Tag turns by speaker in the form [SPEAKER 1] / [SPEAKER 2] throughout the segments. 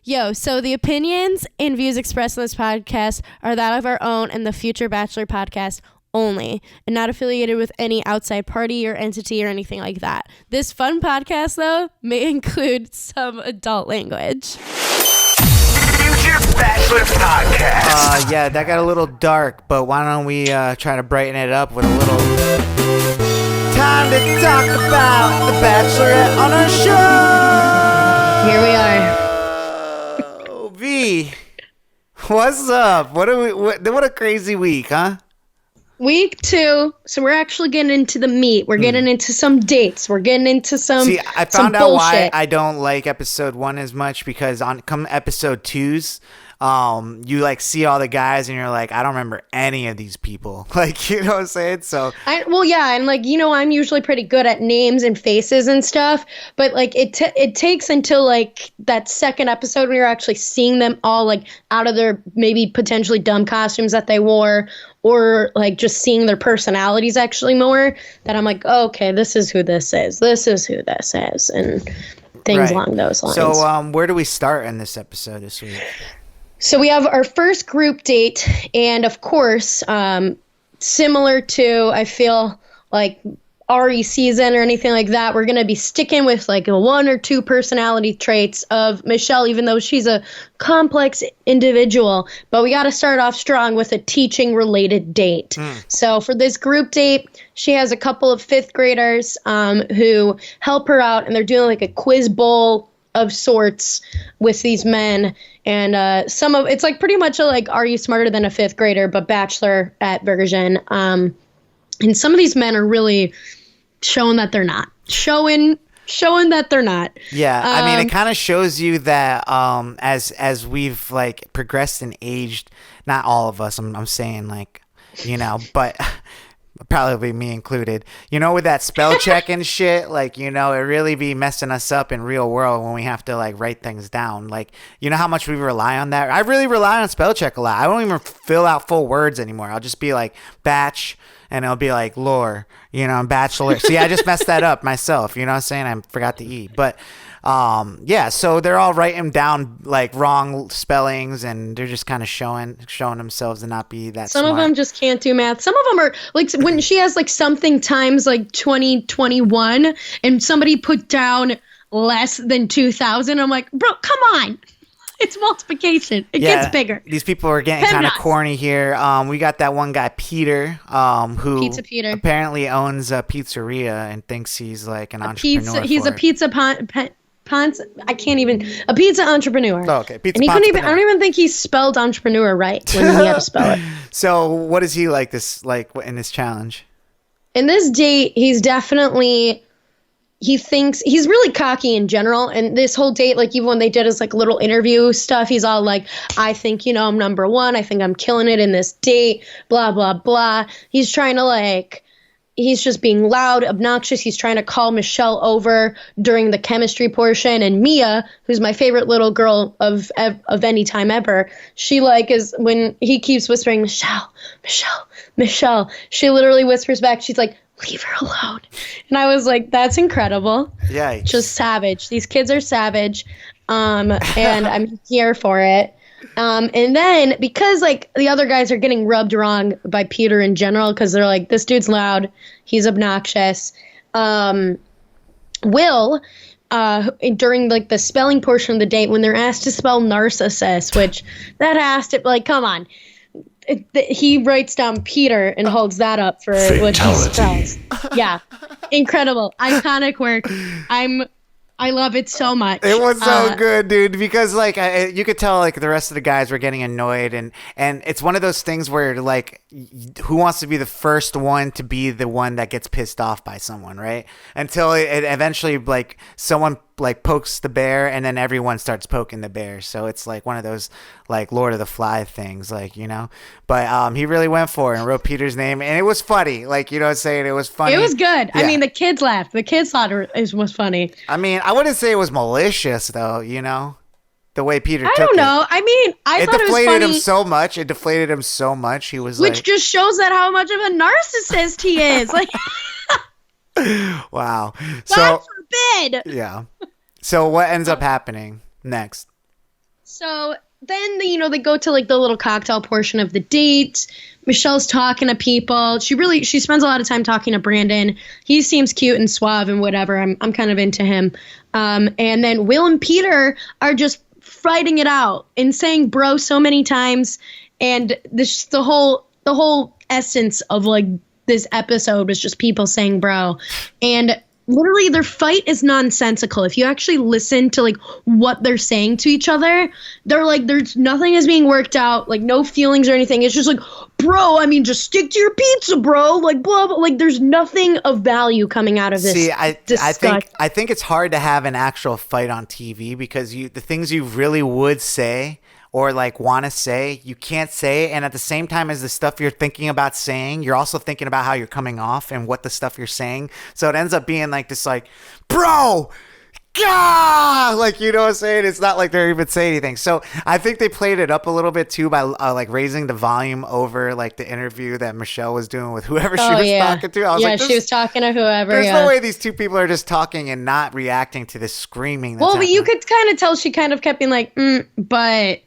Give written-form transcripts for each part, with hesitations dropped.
[SPEAKER 1] Yo, so the opinions and views expressed in this podcast are that of our own and the future Bachelor podcast only, and not affiliated with any outside party or entity or anything like that. This fun podcast, though, may include some adult language.
[SPEAKER 2] Future Bachelor podcast.
[SPEAKER 3] Yeah, that got a little dark, but why don't we try to brighten it up with a little time to talk about the Bachelorette on our show.
[SPEAKER 4] Here we are.
[SPEAKER 3] V, what's up? What a crazy week, huh?
[SPEAKER 4] Week 2, so we're actually getting into the meat. We're getting into some dates. We're getting into some
[SPEAKER 3] See, I found out
[SPEAKER 4] bullshit.
[SPEAKER 3] why I don't like episode 1 as much, because on come episode 2s, you like see all the guys and you're like, I don't remember any of these people. Like, you know what I'm saying? So
[SPEAKER 4] and like, you know, I'm usually pretty good at names and faces and stuff, but like it takes until like that second episode when you're actually seeing them all like out of their maybe potentially dumb costumes that they wore, or like just seeing their personalities actually more, that I'm like, oh, okay, this is who this is. This is who this is, and things along those lines.
[SPEAKER 3] So where do we start in this episode this week?
[SPEAKER 4] So we have our first group date, and of course, similar to, I feel like, Ari season or anything like that, we're going to be sticking with like a 1 or 2 personality traits of Michelle, even though she's a complex individual. But we got to start off strong with a teaching-related date. So for this group date, she has a couple of 5th graders who help her out, and they're doing like a quiz bowl of sorts with these men. And it's like pretty much a like, are you smarter than a 5th grader, but Bachelorette version. And some of these men are really showing that they're not. Showing that they're not.
[SPEAKER 3] Yeah, I mean, it kind of shows you that as we've like progressed and aged, not all of us, I'm saying like, you know, but probably me included, you know, with that spell check and shit, like, you know, it really be messing us up in real world when we have to like write things down. Like, you know how much we rely on that? I really rely on spell check a lot. I don't even fill out full words anymore. I'll just be like batch, and it'll be like lore, you know, and bachelor. See, I just messed that up myself, you know what I'm saying? I forgot the E. But yeah, so they're all writing down like wrong spellings, and they're just kind of showing themselves to not be that
[SPEAKER 4] Some
[SPEAKER 3] smart.
[SPEAKER 4] of them just can't do math. Some of them are like, when she has like something times like 2021 and somebody put down less than 2,000, I'm like, bro, come on. It's multiplication. It gets bigger.
[SPEAKER 3] These people are getting kind of corny here. We got that one guy, Peter, who
[SPEAKER 4] Pizza Peter
[SPEAKER 3] apparently owns a pizzeria and thinks he's like an entrepreneur.
[SPEAKER 4] He's a pizza I can't even, a pizza entrepreneur.
[SPEAKER 3] Oh, okay. Pizza
[SPEAKER 4] and he couldn't even, I don't even think he spelled entrepreneur right when he had to spell it.
[SPEAKER 3] So what is he like in this challenge?
[SPEAKER 4] In this date, he's definitely, he thinks he's really cocky in general. And this whole date, like even when they did his like little interview stuff, he's all like, I think, you know, I'm number 1. I think I'm killing it in this date, blah, blah, blah. He's trying to like, he's just being loud, obnoxious. He's trying to call Michelle over during the chemistry portion. And Mia, who's my favorite little girl of any time ever, she like is, when he keeps whispering, Michelle, Michelle, Michelle, she literally whispers back, she's like, leave her alone. And I was like, that's incredible.
[SPEAKER 3] Yeah.
[SPEAKER 4] Just savage. These kids are savage. And I'm here for it. And then because like the other guys are getting rubbed wrong by Peter in general, because they're like, this dude's loud, he's obnoxious. Will, during like the spelling portion of the date, when they're asked to spell narcissist, which that has to, like, come on. He writes down Peter and holds that up for what he spells. Yeah. Incredible. Iconic work. I love it so much.
[SPEAKER 3] It was so good, dude, because like you could tell like the rest of the guys were getting annoyed, and it's one of those things where like who wants to be the first one to be the one that gets pissed off by someone, right? Until it eventually like someone like pokes the bear, and then everyone starts poking the bear. So it's like one of those like Lord of the Fly things, like, you know. But he really went for it and wrote Peter's name, and it was funny. Like, you know what I'm saying? It was funny.
[SPEAKER 4] It was good.
[SPEAKER 3] Yeah.
[SPEAKER 4] I mean, the kids laughed. The kids thought it was funny.
[SPEAKER 3] I mean, I wouldn't say it was malicious though, you know, the way Peter took it.
[SPEAKER 4] I don't know. I mean, I thought it was funny.
[SPEAKER 3] It deflated him so much. He was
[SPEAKER 4] which
[SPEAKER 3] like,
[SPEAKER 4] just shows that how much of a narcissist he is. Like,
[SPEAKER 3] wow.
[SPEAKER 4] God forbid.
[SPEAKER 3] Yeah. So what ends up happening next?
[SPEAKER 4] So then, they go to like the little cocktail portion of the date. Michelle's talking to people. She spends a lot of time talking to Brandon. He seems cute and suave and whatever. I'm kind of into him. And then Will and Peter are just fighting it out and saying bro so many times. And the whole essence of like this episode was just people saying bro. And literally their fight is nonsensical. If you actually listen to like what they're saying to each other, they're like, there's nothing is being worked out, like no feelings or anything. It's just like, bro, I mean, just stick to your pizza, bro. Like blah blah. Like there's nothing of value coming out of this.
[SPEAKER 3] See, I think it's hard to have an actual fight on TV because the things you really would say or like want to say, you can't say. And at the same time as the stuff you're thinking about saying, you're also thinking about how you're coming off and what the stuff you're saying. So it ends up being like this, like, bro, God, like, you know what I'm saying? It's not like they're even saying anything. So I think they played it up a little bit too by like raising the volume over like the interview that Michelle was doing with whoever she was talking to. I was like,
[SPEAKER 4] she was talking to whoever.
[SPEAKER 3] There's no way these two people are just talking and not reacting to this screaming. That's
[SPEAKER 4] but you could kind of tell she kind of kept being like, but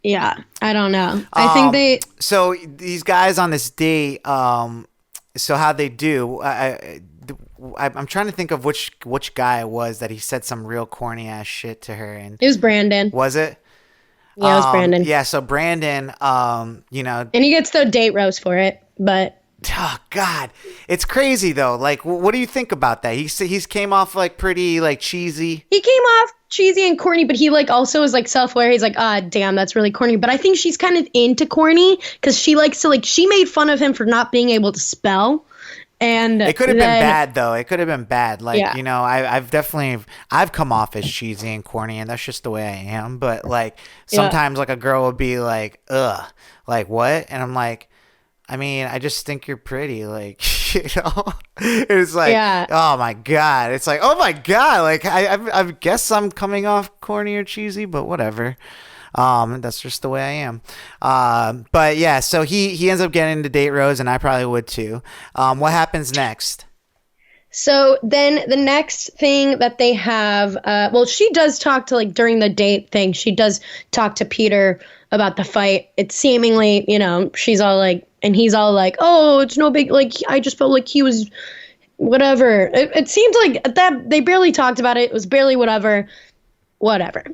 [SPEAKER 4] yeah, I don't know. I think
[SPEAKER 3] So these guys on this date, so how they do, I'm trying to think of which guy it was that he said some real corny ass shit to her, and
[SPEAKER 4] it was Brandon.
[SPEAKER 3] Was it?
[SPEAKER 4] Yeah, it was Brandon.
[SPEAKER 3] Yeah, so Brandon, and
[SPEAKER 4] he gets the date rose for it, but
[SPEAKER 3] oh God, it's crazy though. Like, what do you think about that? He's came off like pretty like cheesy.
[SPEAKER 4] He came off cheesy and corny, but he like also is like self-aware. He's like, damn, that's really corny. But I think she's kind of into corny because she likes to like. She made fun of him for not being able to spell. And
[SPEAKER 3] it could have been bad though. It could have been bad. Like, I've come off as cheesy and corny, and that's just the way I am. But like sometimes like a girl would be like, ugh, like what? And I'm like, I mean, I just think you're pretty. Like, it's like, oh my God. It's like, oh my God. Like I guess I'm coming off corny or cheesy, but whatever. That's just the way I am. But yeah, so he ends up getting into date Rose, and I probably would too. What happens next?
[SPEAKER 4] So then the next thing that they have, she does talk to like during the date thing, she does talk to Peter about the fight. It's seemingly, she's all like, and he's all like, oh, it's no big, like, I just felt like he was whatever. It seemed like that they barely talked about it. It was barely whatever.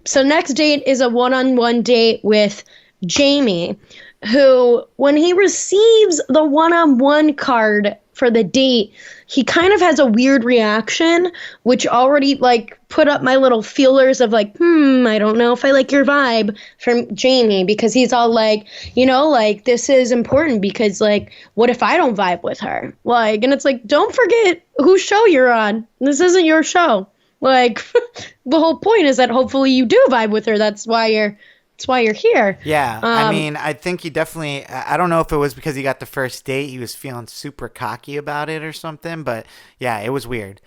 [SPEAKER 4] So next date is a one-on-one date with Jamie, who, when he receives the one-on-one card for the date, he kind of has a weird reaction, which already like put up my little feelers of like, I don't know if I like your vibe from Jamie, because he's all like, like this is important because like, what if I don't vibe with her? Like, and it's like, don't forget whose show you're on. This isn't your show. Like, the whole point is that hopefully you do vibe with her. That's why you're here.
[SPEAKER 3] Yeah. I mean, I think he definitely, I don't know if it was because he got the first date, he was feeling super cocky about it or something, but yeah, it was weird.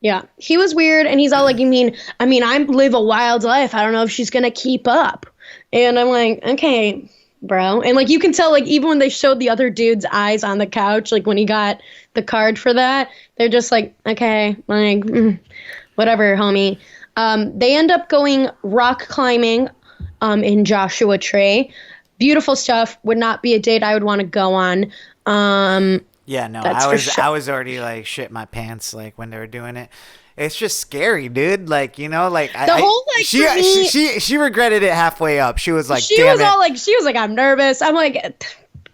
[SPEAKER 4] Yeah, he was weird. And he's all like, I live a wild life. I don't know if she's going to keep up. And I'm like, okay, bro. And like, you can tell, like, even when they showed the other dude's eyes on the couch, like when he got the card for that, they're just like, okay, like, whatever, homie. They end up going rock climbing in Joshua Tree. Beautiful stuff. Would not be a date I would want to go on.
[SPEAKER 3] Yeah, no, I was already like shit my pants like when they were doing it. It's just scary, dude. Like, like she regretted it halfway up. She was like, she was
[SPEAKER 4] like, I'm nervous. I'm like,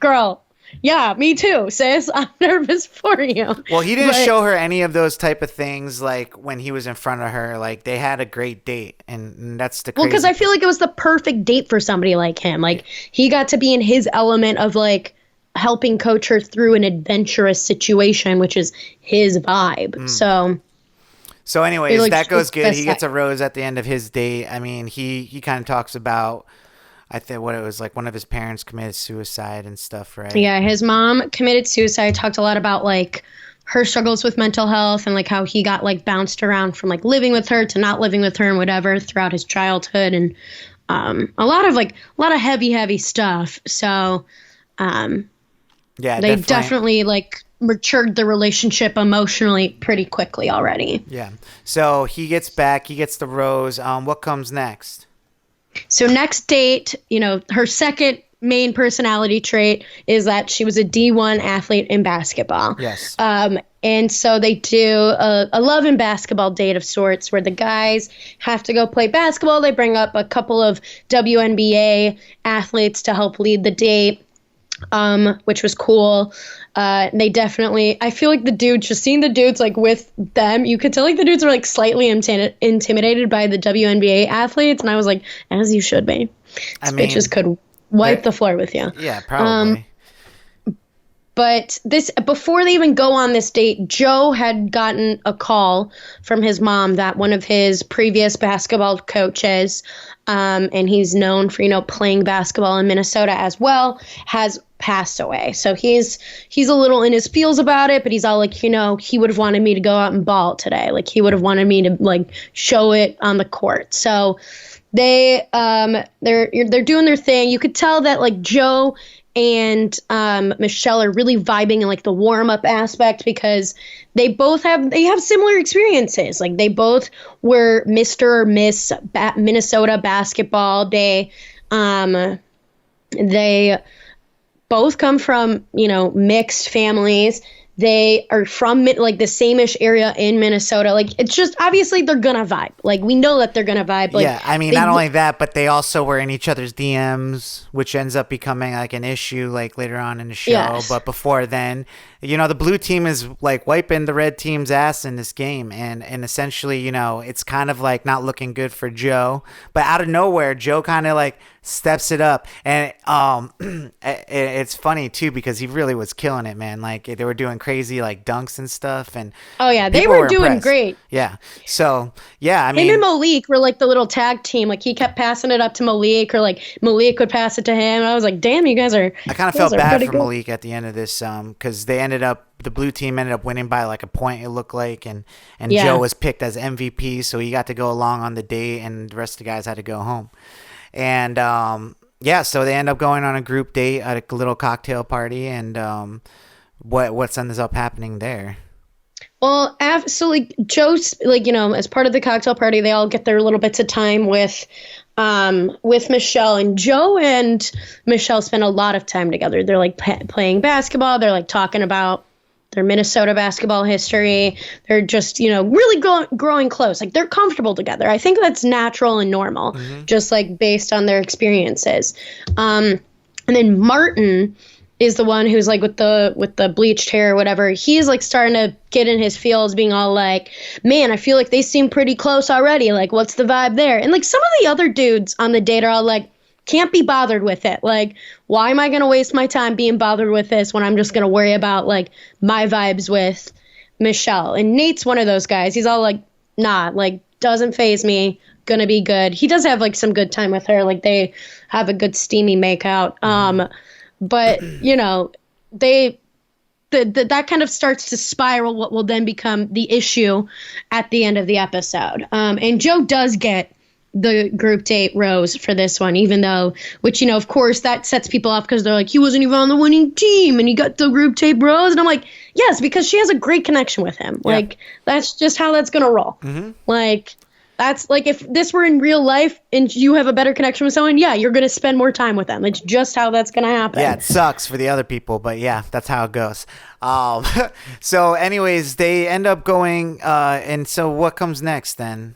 [SPEAKER 4] girl, yeah, me too, sis. I'm nervous for you.
[SPEAKER 3] Well, he didn't show her any of those type of things like when he was in front of her. Like, they had a great date, and that's the crazy.
[SPEAKER 4] Well, because I feel like it was the perfect date for somebody like him. Like, he got to be in his element of like helping coach her through an adventurous situation, which is his vibe.
[SPEAKER 3] So anyways, that goes good. He gets a rose at the end of his date. I mean, he kind of talks about, I think what it was like one of his parents committed suicide and stuff, right?
[SPEAKER 4] Yeah, his mom committed suicide. Talked a lot about like her struggles with mental health and like how he got like bounced around from like living with her to not living with her and whatever throughout his childhood, and a lot of heavy stuff. So
[SPEAKER 3] yeah,
[SPEAKER 4] they definitely like matured the relationship emotionally pretty quickly already.
[SPEAKER 3] Yeah. So he gets back, he gets the rose. What comes next?
[SPEAKER 4] So next date, her second main personality trait is that she was a D1 athlete in basketball.
[SPEAKER 3] Yes.
[SPEAKER 4] And so they do a love and basketball date of sorts where the guys have to go play basketball. They bring up a couple of WNBA athletes to help lead the date, which was cool. They definitely, I feel like the dudes, just seeing the dudes like with them, you could tell like the dudes are like slightly intimidated by the WNBA athletes. And I was like, as you should be. These bitches could wipe the floor with you.
[SPEAKER 3] Yeah, probably.
[SPEAKER 4] But before they even go on this date, Joe had gotten a call from his mom that one of his previous basketball coaches, and he's known for, playing basketball in Minnesota as well, has passed away. So he's a little in his feels about it, but he's all like, he would have wanted me to go out and ball today. Like he would have wanted me to like show it on the court. So they're doing their thing. You could tell that like Joe and Michelle are really vibing in like the warm up aspect because they have similar experiences. Like they both were Mr. or Miss Minnesota basketball. They both come from, mixed families. They are from like the same-ish area in Minnesota. Like it's just obviously they're gonna vibe. Like we know that they're gonna vibe. Like,
[SPEAKER 3] yeah, I mean not only that, but they also were in each other's DMs, which ends up becoming like an issue like later on in the show.
[SPEAKER 4] Yes.
[SPEAKER 3] But before then, the blue team is like wiping the red team's ass in this game, and essentially, it's kind of like not looking good for Joe. But out of nowhere, Joe kind of like steps it up, and it's funny too because he really was killing it, man. Like they were doing crazy like dunks and stuff, and
[SPEAKER 4] oh yeah, they were doing
[SPEAKER 3] impressed.
[SPEAKER 4] great.
[SPEAKER 3] Yeah, so yeah, I mean,
[SPEAKER 4] him and Malik were like the little tag team. Like he kept passing it up to Malik, or like Malik would pass it to him. And I was like, damn, you guys are.
[SPEAKER 3] I kind of felt bad for Malik at the end of this, because the blue team ended up winning by like a point, it looked like, and
[SPEAKER 4] yeah.
[SPEAKER 3] Joe was picked as MVP, so he got to go along on the date, and the rest of the guys had to go home. And so they end up going on a group date at a little cocktail party, and what ends up happening there?
[SPEAKER 4] Well, so like Joe's like as part of the cocktail party, they all get their little bits of time with Michelle, and Joe and Michelle spend a lot of time together. They're like playing basketball. They're like talking about their Minnesota basketball history. They're just, really growing close. Like they're comfortable together. I think that's natural and normal, just like based on their experiences. And then Martin is the one who's like with the bleached hair or whatever. He's like starting to get in his feels, being all like, man, I feel like they seem pretty close already. Like, what's the vibe there? And like some of the other dudes on the date are all like, can't be bothered with it. Like, why am I going to waste my time being bothered with this when I'm just going to worry about like my vibes with Michelle? And Nate's one of those guys. He's all like, nah, like doesn't faze me. Gonna be good. He does have like some good time with her. Like they have a good steamy makeout. But that kind of starts to spiral what will then become the issue at the end of the episode. And Joe does get the group date rose for this one, even though, which, of course, that sets people off because they're like, he wasn't even on the winning team and he got the group date rose. And I'm like, yes, because she has a great connection with him. Yeah. Like, that's just how that's going to roll. Mm-hmm. Like, that's like if this were in real life and you have a better connection with someone, yeah, you're going to spend more time with them. It's just how that's going to happen.
[SPEAKER 3] Yeah, it sucks for the other people, but yeah, that's how it goes. So anyways, they end up going, and so what comes next then?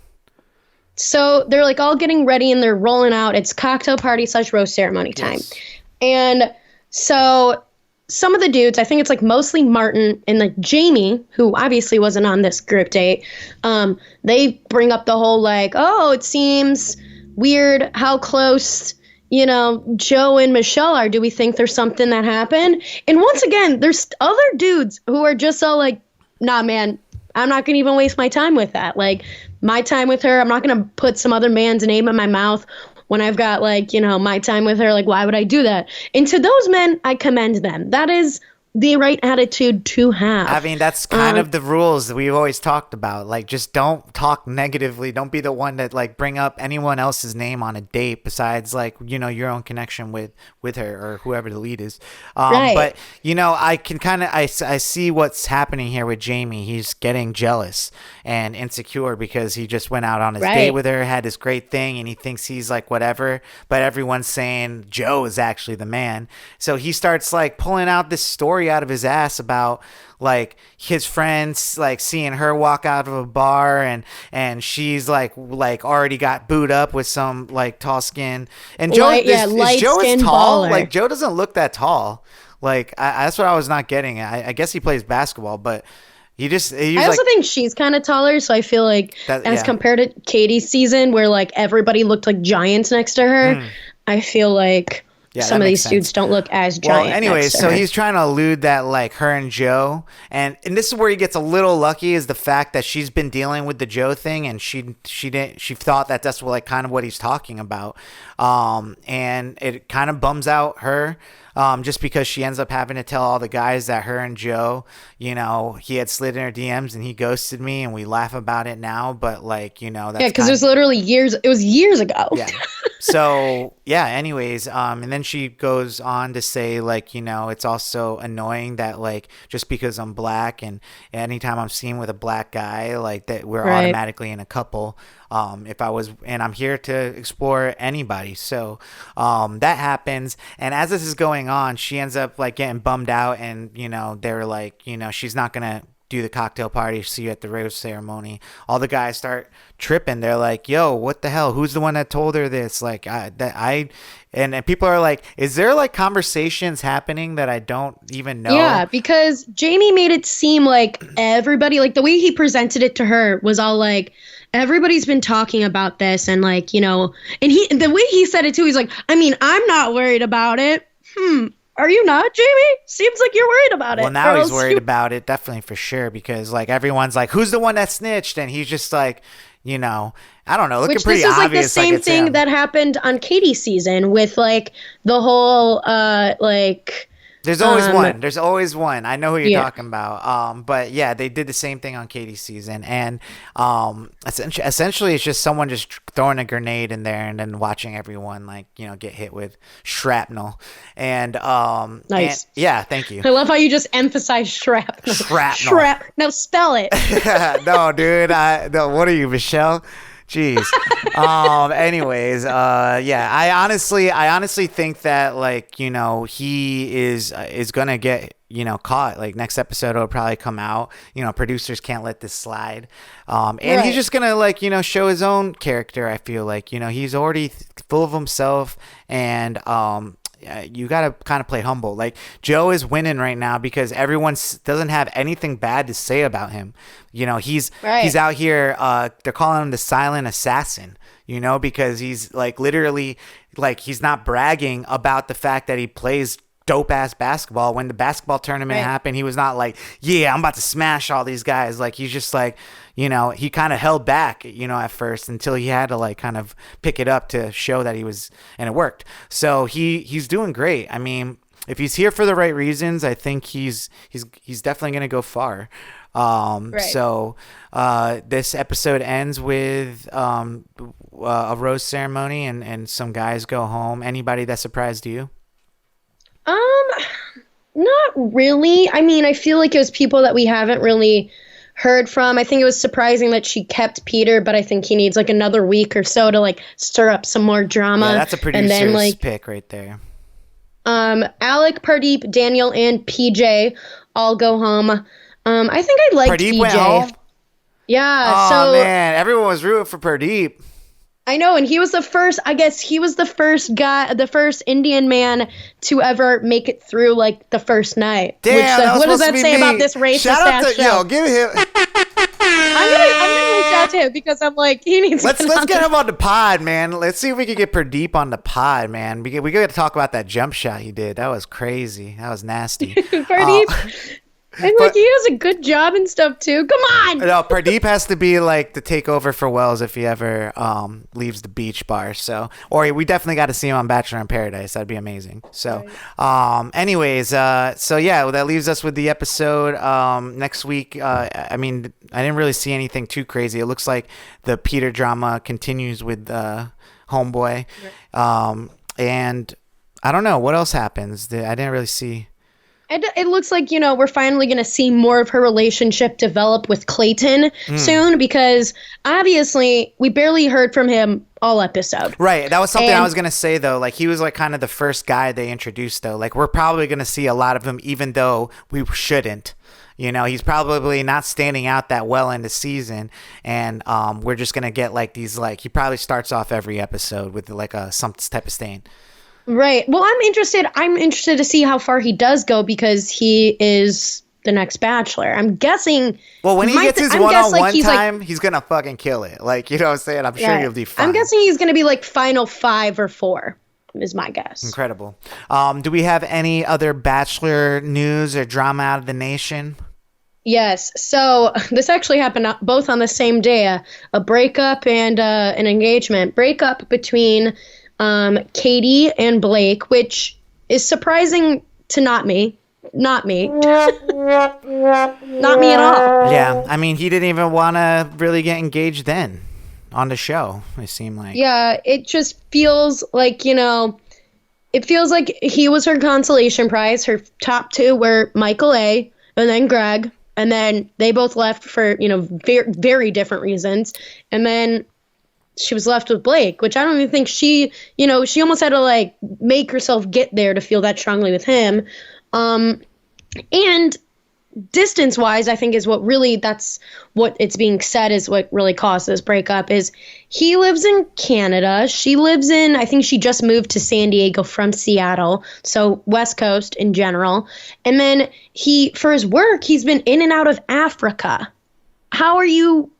[SPEAKER 4] So they're like all getting ready and they're rolling out. It's cocktail party / rose ceremony time. Yes. And so some of the dudes, I think it's like mostly Martin and like Jamie, who obviously wasn't on this group date. They bring up the whole like, oh, it seems weird how close, Joe and Michelle are. Do we think there's something that happened? And once again, there's other dudes who are just all like, nah, man, I'm not going to even waste my time with that. Like my time with her, I'm not going to put some other man's name in my mouth when I've got like, my time with her. Like, why would I do that? And to those men, I commend them. That is the right attitude to have.
[SPEAKER 3] I mean, that's kind of the rules that we've always talked about. Like, just don't talk negatively. Don't be the one that like bring up anyone else's name on a date besides like, you know, your own connection with her or whoever the lead is.
[SPEAKER 4] Right.
[SPEAKER 3] But, you know, I can kind of, I see what's happening here with Jamie. He's getting jealous and insecure because he just went out on his date with her, had this great thing, and he thinks he's like whatever, but everyone's saying Joe is actually the man. So he starts like pulling out this story out of his ass about like his friends like seeing her walk out of a bar and she's like already got booed up with some like tall skin, and Joe is Joe is tall. Like Joe doesn't look that tall. Like that's what I was not getting. I guess he plays basketball, but I also
[SPEAKER 4] think she's kind of taller, so I feel like compared to Katie's season where like everybody looked like giants next to her, I feel like some of these dudes don't look as giant.
[SPEAKER 3] Well, anyways, so he's trying to allude that like her and Joe, and this is where he gets a little lucky, is the fact that she's been dealing with the Joe thing, and she thought that that's like kind of what he's talking about, and it kind of bums out her. Just because she ends up having to tell all the guys that her and Joe, you know, he had slid in her DMs and he ghosted me, and we laugh about it now, but like, you know, that's
[SPEAKER 4] because it was literally years. It was years ago.
[SPEAKER 3] Yeah. So yeah. Anyways, and then she goes on to say like, you know, it's also annoying that like just because I'm black and anytime I'm seen with a black guy, like that we're automatically in a couple. And I'm here to explore anybody. So that happens. And as this is going on, she ends up like getting bummed out, and, you know, they're like, you know, she's not going to do the cocktail party, see you at the rose ceremony. All the guys start tripping. They're like, yo, what the hell? Who's the one that told her this? Like and people are like, is there like conversations happening that I don't even know?
[SPEAKER 4] Yeah, because Jamie made it seem like everybody, like the way he presented it to her was all like, everybody's been talking about this, and like, you know, and the way he said it too, he's like, I mean, I'm not worried about it. Are you not, Jamie? Seems like you're worried about it.
[SPEAKER 3] Well, now he's worried about it, definitely, for sure, because like everyone's like, who's the one that snitched? And he's just like, you know, I don't know, looking pretty obvious.
[SPEAKER 4] Which this is like the same thing that happened on Katie's season with like the whole like.
[SPEAKER 3] There's always one. There's always one. I know who you're talking about. But yeah, they did the same thing on Katie's season, and essentially it's just someone just throwing a grenade in there and then watching everyone like, you know, get hit with shrapnel. And
[SPEAKER 4] nice.
[SPEAKER 3] Yeah, thank you.
[SPEAKER 4] I love how you just emphasize shrapnel.
[SPEAKER 3] Shrapnel.
[SPEAKER 4] No, spell it.
[SPEAKER 3] No, dude. No, what are you, Michelle? Jeez. Anyways, yeah, I honestly think that like, you know, he is gonna get, you know, caught. Like next episode it'll probably come out. You know, producers can't let this slide. And he's just gonna like, you know, show his own character. I feel like, you know, he's already full of himself, and you got to kind of play humble. Like Joe is winning right now because everyone doesn't have anything bad to say about him. You know, he's out here. They're calling him the silent assassin, you know, because he's like literally like he's not bragging about the fact that he plays dope ass basketball. When the basketball tournament happened, he was not like, yeah, I'm about to smash all these guys. Like he's just like, you know, he kind of held back, you know, at first until he had to like kind of pick it up to show that he was, and it worked. So he's doing great. I mean, if he's here for the right reasons, I think he's definitely going to go far. So this episode ends with a rose ceremony and some guys go home. Anybody that surprised you?
[SPEAKER 4] Not really. I mean, I feel like it was people that we haven't really heard from. I think it was surprising that she kept Peter, but I think he needs like another week or so to like stir up some more drama.
[SPEAKER 3] Yeah, that's a producer's pick right there.
[SPEAKER 4] Alec, Pardeep, Daniel, and PJ all go home. I think I liked
[SPEAKER 3] Pardeep
[SPEAKER 4] PJ.
[SPEAKER 3] went home?
[SPEAKER 4] Yeah.
[SPEAKER 3] Oh man, everyone was rooting for Pardeep.
[SPEAKER 4] I know, and he was the first, I guess he was the first guy, the first Indian man to ever make it through, like, the first night.
[SPEAKER 3] Damn,
[SPEAKER 4] what does that say about this racist ass show?
[SPEAKER 3] Yo, give him...
[SPEAKER 4] I'm gonna reach out to him because I'm like, he needs
[SPEAKER 3] Let's get him on the pod, man. Let's see if we can get Pardeep on the pod, man. We got to talk about that jump shot he did. That was crazy. That was nasty.
[SPEAKER 4] Pardeep... And like he has a good job and stuff too. Come on.
[SPEAKER 3] No, Pradeep has to be like the takeover for Wells if he ever leaves the beach bar. So, or we definitely got to see him on Bachelor in Paradise. That'd be amazing. So, anyways, so yeah, well, that leaves us with the episode next week. I mean, I didn't really see anything too crazy. It looks like the Peter drama continues with Homeboy, and I don't know what else happens. I didn't really see.
[SPEAKER 4] It looks like, we're finally going to see more of her relationship develop with Clayton soon, because obviously we barely heard from him all episode.
[SPEAKER 3] Right. That was something I was going to say, though. Like, he was like kind of the first guy they introduced, though. Like, we're probably going to see a lot of him, even though we shouldn't. He's probably not standing out that well in the season. And we're just going to get like these, like, he probably starts off every episode with like some type of stain.
[SPEAKER 4] Right. Well, I'm interested to see how far he does go, because he is the next Bachelor. I'm guessing.
[SPEAKER 3] Well, when he gets his one-on-one time, he's going to fucking kill it. Like, you know what I'm saying? I'm sure he'll be fine.
[SPEAKER 4] I'm guessing he's going to be like final 5 or 4 is my guess.
[SPEAKER 3] Incredible. Do we have any other Bachelor news or drama out of the nation?
[SPEAKER 4] Yes. So this actually happened both on the same day, a breakup and an engagement. Breakup between Katie and Blake, which is surprising to not me. Not me. Not me at all.
[SPEAKER 3] Yeah, I mean, he didn't even want to really get engaged then on the show, it seemed like.
[SPEAKER 4] Yeah, it just feels like, it feels like he was her consolation prize. Her top 2 were Michael A. and then Greg. And then they both left for, very, very different reasons. And then she was left with Blake, which I don't even think she almost had to like make herself get there to feel that strongly with him. And distance wise, I think that's what it's being said is what really caused this breakup. Is he lives in Canada. She lives I think she just moved to San Diego from Seattle. So West Coast in general. And then for his work, he's been in and out of Africa. How are you?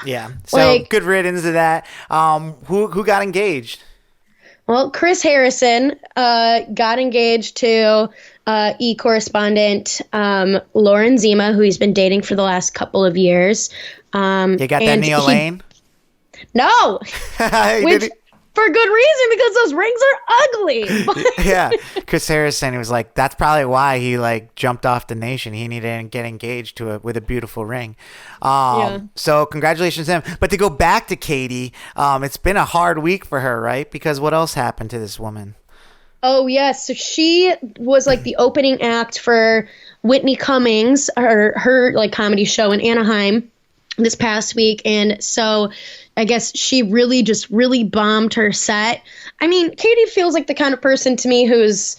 [SPEAKER 3] Yeah. So good riddance to that. Who got engaged?
[SPEAKER 4] Well, Chris Harrison got engaged to E-correspondent Lauren Zima, who he's been dating for the last couple of years.
[SPEAKER 3] You got that Neil Lane?
[SPEAKER 4] No. Which, for good reason, because those rings are ugly.
[SPEAKER 3] Yeah. Chris Harrison, he was like, that's probably why he like jumped off the nation. He needed to get engaged with a beautiful ring. So congratulations to him. But to go back to Katie, it's been a hard week for her, right? Because what else happened to this woman?
[SPEAKER 4] Oh, yes. So she was like the opening act for Whitney Cummings, her like comedy show in Anaheim this past week. And so I guess she really bombed her set. I mean, Katie feels like the kind of person to me who's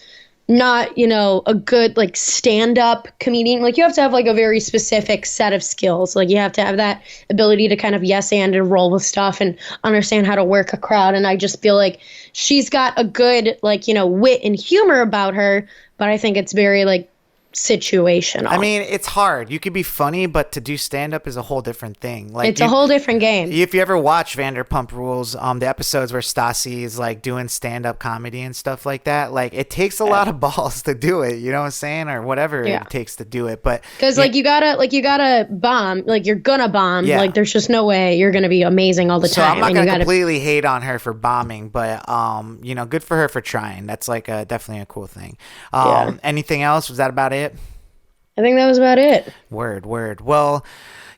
[SPEAKER 4] not, a good like stand-up comedian. Like you have to have like a very specific set of skills. Like you have to have that ability to kind of yes and roll with stuff and understand how to work a crowd. And I just feel like she's got a good like, wit and humor about her, but I think it's very like situational.
[SPEAKER 3] I mean, it's hard. You could be funny, but to do stand-up is a whole different thing. Like
[SPEAKER 4] it's a whole different game.
[SPEAKER 3] If you ever watch Vanderpump Rules, the episodes where Stassi is like doing stand-up comedy and stuff like that, like it takes a lot of balls to do it. You know what I'm saying, or whatever it takes to do it. But
[SPEAKER 4] because you gotta bomb, like you're gonna bomb. Yeah. Like there's just no way you're gonna be amazing all the time.
[SPEAKER 3] So I'm not gonna completely hate on her for bombing, but good for her for trying. That's like definitely a cool thing. Anything else? Was that about it?
[SPEAKER 4] I think that was about it.
[SPEAKER 3] Word. Well,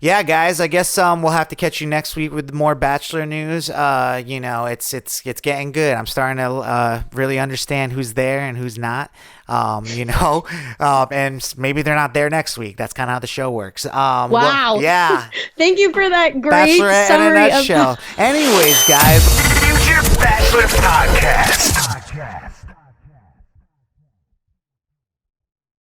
[SPEAKER 3] yeah, guys, I guess we'll have to catch you next week with more Bachelor news. It's getting good. I'm starting to really understand who's there and who's not. And maybe they're not there next week. That's kind of how the show works.
[SPEAKER 4] Wow.
[SPEAKER 3] Well, yeah.
[SPEAKER 4] Thank you for that great
[SPEAKER 3] Bachelorette
[SPEAKER 4] summary
[SPEAKER 3] in a nutshell. Anyways, guys.
[SPEAKER 2] Future Bachelor Podcast.